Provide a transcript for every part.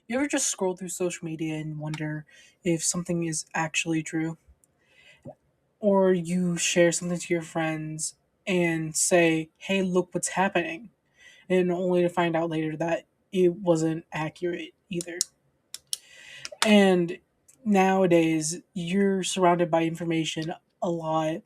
You ever just scroll through social media and wonder if something is actually true? Or you share something to your friends and say, hey, look what's happening, and only to find out later that it wasn't accurate either. And nowadays, you're surrounded by information a lot.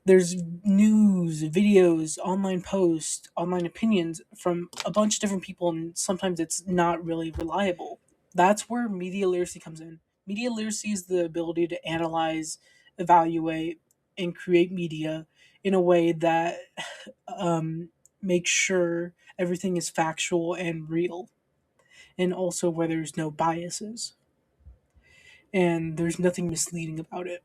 There's news, videos, online posts, online opinions from a bunch of different people, and sometimes it's not really reliable. That's where media literacy comes in. Media literacy is the ability to analyze, evaluate, and create media in a way that makes sure everything is factual and real, and also where there's no biases and there's nothing misleading about it.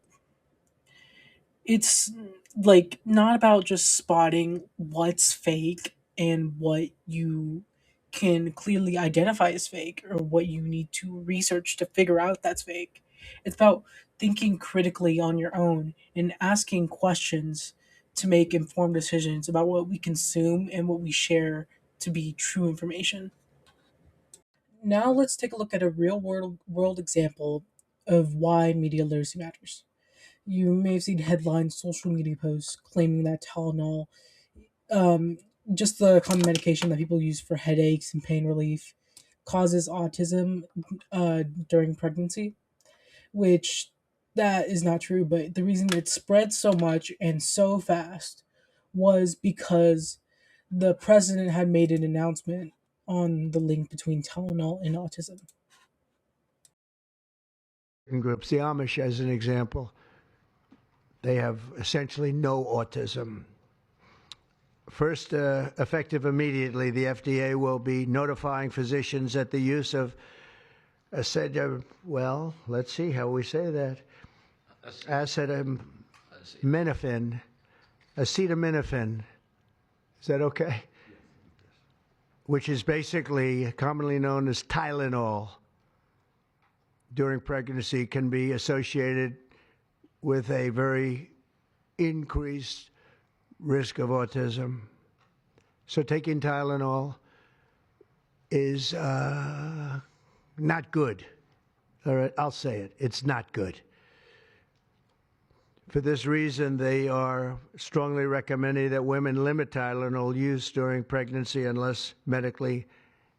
It's like not about just spotting what's fake and what you can clearly identify as fake or what you need to research to figure out that's fake. It's about thinking critically on your own and asking questions to make informed decisions about what we consume and what we share to be true information. Now let's take a look at a real world example of why media literacy matters. You may have seen headlines, social media posts claiming that Tylenol, um, just the common medication that people use for headaches and pain relief, causes autism during pregnancy, which that is not true. But the reason it spread so much and so fast was because the president had made an announcement on the link between Tylenol and autism. Groups, the Amish as an example, they have essentially no autism. First, effective immediately, the FDA will be notifying physicians that the use of well, let's see how we say that, acetaminophen, acetaminophen, is that okay? Which is basically commonly known as Tylenol during pregnancy, can be associated with a very increased risk of autism. So taking Tylenol is not good. All right, I'll say it. It's not good. For this reason, they are strongly recommending that women limit Tylenol use during pregnancy unless medically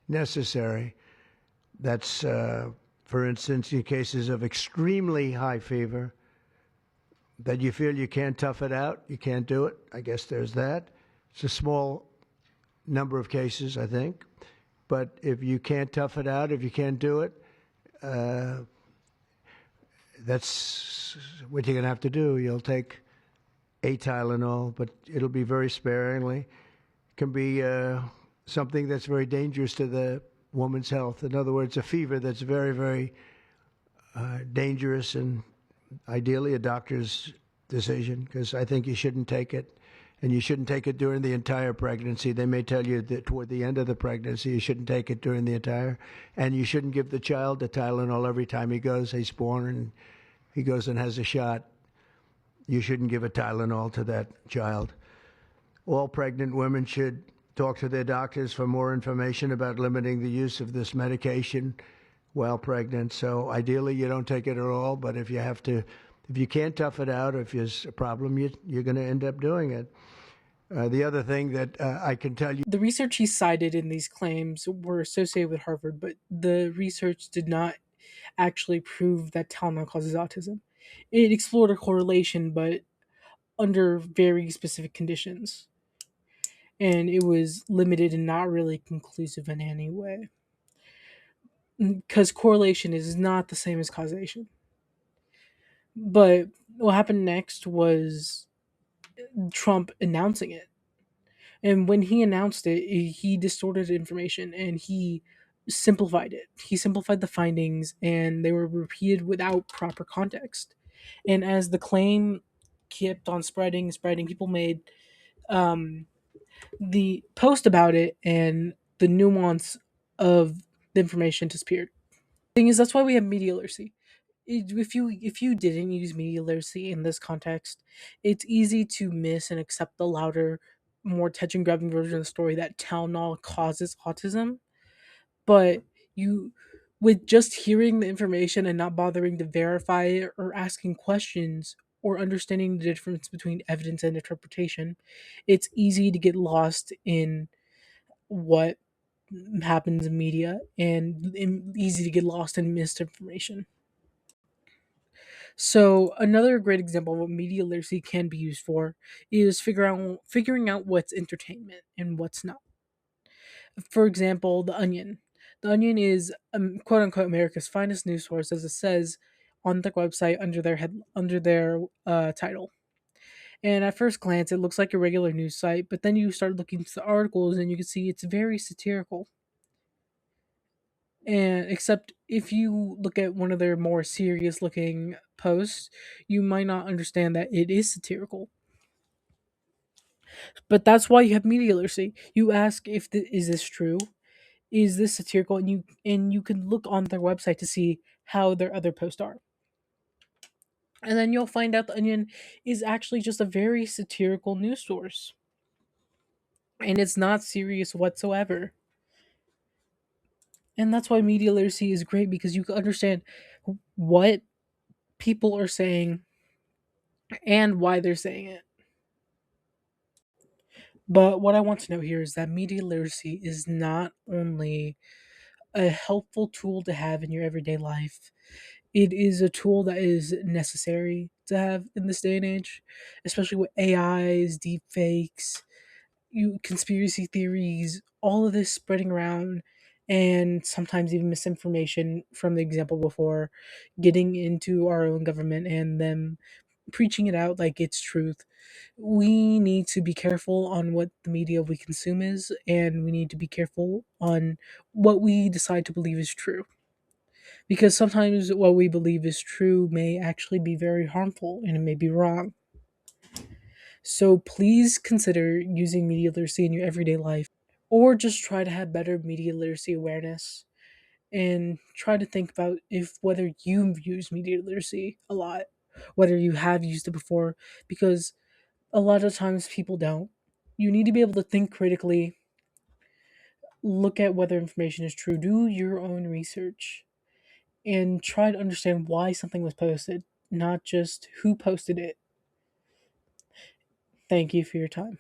necessary. That's, for instance, in cases of extremely high fever, that you feel you can't tough it out, you can't do it. I guess there's that. It's a small number of cases, I think. But if you can't tough it out, if you can't do it, uh, that's what you're going to have to do. You'll take a Tylenol, but it'll be very sparingly. It can be something that's very dangerous to the woman's health. In other words, a fever that's very, very dangerous, and ideally a doctor's decision, because I think you shouldn't take it. And you shouldn't take it during the entire pregnancy. They may tell you that toward the end of the pregnancy, you shouldn't take it during the entire. And you shouldn't give the child the Tylenol every time he's born and he goes and has a shot. You shouldn't give a Tylenol to that child. All pregnant women should talk to their doctors for more information about limiting the use of this medication while pregnant. So ideally, you don't take it at all. But if you have to, if you can't tough it out, if there's a problem, you're going to end up doing it. The other thing that I can tell you. The research he cited in these claims were associated with Harvard, but the research did not actually prove that Tylenol causes autism. It explored a correlation, but under very specific conditions, and it was limited and not really conclusive in any way. Because correlation is not the same as causation. But what happened next was Trump announcing it. And when he announced it, he distorted information and he simplified it. He simplified the findings and they were repeated without proper context. And as the claim kept on spreading, people made um, the post about it and the nuance of the information disappeared. Thing is, that's why we have media literacy. If you didn't use media literacy in this context, it's easy to miss and accept the louder, more attention grabbing version of the story that Tylenol causes autism. But you with just hearing the information and not bothering to verify it or asking questions or understanding the difference between evidence and interpretation, it's easy to get lost in what happens in media and easy to get lost in misinformation. So another great example of what media literacy can be used for is figuring out what's entertainment and what's not. For example, The Onion. The Onion is quote unquote America's finest news source, as it says on their website under their title. And at first glance, it looks like a regular news site, but then you start looking into the articles and you can see it's very satirical. And except if you look at one of their more serious looking posts, you might not understand that it is satirical. But that's why you have media literacy. You ask if is this true? Is this satirical? And you can look on their website to see how their other posts are. And then you'll find out the Onion is actually just a very satirical news source. And it's not serious whatsoever. And that's why media literacy is great because you can understand what people are saying and why they're saying it. But what I want to note here is that media literacy is not only a helpful tool to have in your everyday life, it is a tool that is necessary to have in this day and age, especially with AIs, deep fakes, conspiracy theories, all of this spreading around, and sometimes even misinformation from the example before, getting into our own government and them preaching it out like it's truth. We need to be careful on what the media we consume is, and we need to be careful on what we decide to believe is true. Because sometimes what we believe is true may actually be very harmful and it may be wrong. So please consider using media literacy in your everyday life, or just try to have better media literacy awareness and try to think about if whether you've used media literacy a lot, whether you have used it before, because a lot of times people don't. You need to be able to think critically, look at whether information is true, do your own research, and try to understand why something was posted, not just who posted it. Thank you for your time.